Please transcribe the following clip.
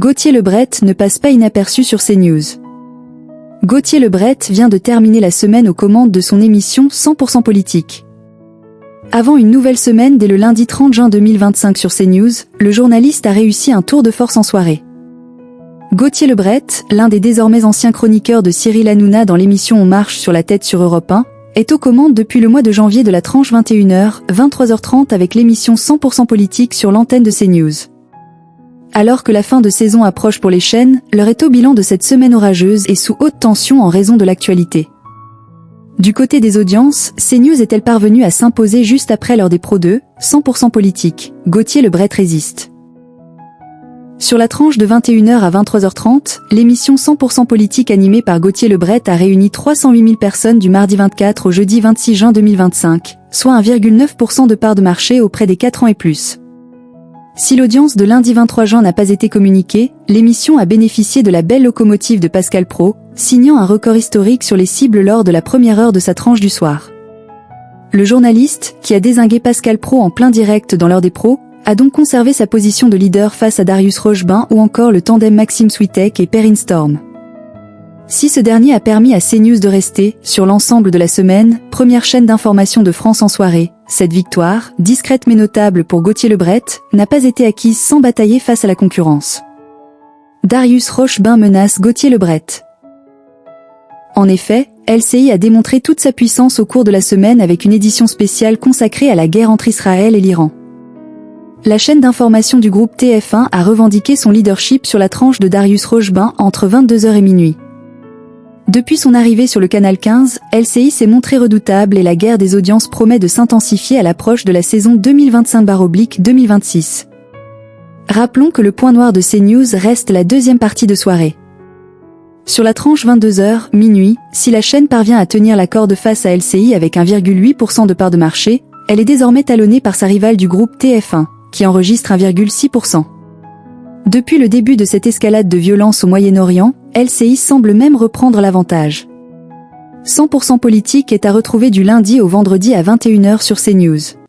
Gauthier Lebret ne passe pas inaperçu sur CNews. Gauthier Lebret vient de terminer la semaine aux commandes de son émission 100% politique. Avant une nouvelle semaine dès le lundi 30 juin 2025 sur CNews, le journaliste a réussi un tour de force en soirée. Gauthier Lebret, l'un des désormais anciens chroniqueurs de Cyril Hanouna dans l'émission On marche sur la tête sur Europe 1, est aux commandes depuis le mois de janvier de la tranche 21h, 23h30 avec l'émission 100% politique sur l'antenne de CNews. Alors que la fin de saison approche pour les chaînes, l'heure est au bilan de cette semaine orageuse et sous haute tension en raison de l'actualité. Du côté des audiences, CNews est-elle parvenue à s'imposer juste après l'heure des Pro 2, 100% politique, Gauthier Lebret résiste. Sur la tranche de 21h à 23h30, l'émission 100% politique animée par Gauthier Lebret a réuni 308 000 personnes du mardi 24 au jeudi 26 juin 2025, soit 1,9% de part de marché auprès des 4 ans et plus. Si l'audience de lundi 23 juin n'a pas été communiquée, l'émission a bénéficié de la belle locomotive de Pascal Praud, signant un record historique sur les cibles lors de la première heure de sa tranche du soir. Le journaliste, qui a dézingué Pascal Praud en plein direct dans l'heure des pros, a donc conservé sa position de leader face à Darius Rochebin ou encore le tandem Maxime Switek et Perrine Storm. Si ce dernier a permis à CNews de rester, sur l'ensemble de la semaine, première chaîne d'information de France en soirée, cette victoire, discrète mais notable pour Gauthier Lebret, n'a pas été acquise sans batailler face à la concurrence. Darius Rochebin menace Gauthier Lebret. En effet, LCI a démontré toute sa puissance au cours de la semaine avec une édition spéciale consacrée à la guerre entre Israël et l'Iran. La chaîne d'information du groupe TF1 a revendiqué son leadership sur la tranche de Darius Rochebin entre 22h et minuit. Depuis son arrivée sur le canal 15, LCI s'est montré redoutable et la guerre des audiences promet de s'intensifier à l'approche de la saison 2025/2026. Rappelons que le point noir de CNews reste la deuxième partie de soirée. Sur la tranche 22h, minuit, si la chaîne parvient à tenir la corde face à LCI avec 1,8% de part de marché, elle est désormais talonnée par sa rivale du groupe TF1, qui enregistre 1,6%. Depuis le début de cette escalade de violence au Moyen-Orient, LCI semble même reprendre l'avantage. 100% politique est à retrouver du lundi au vendredi à 21h sur CNews.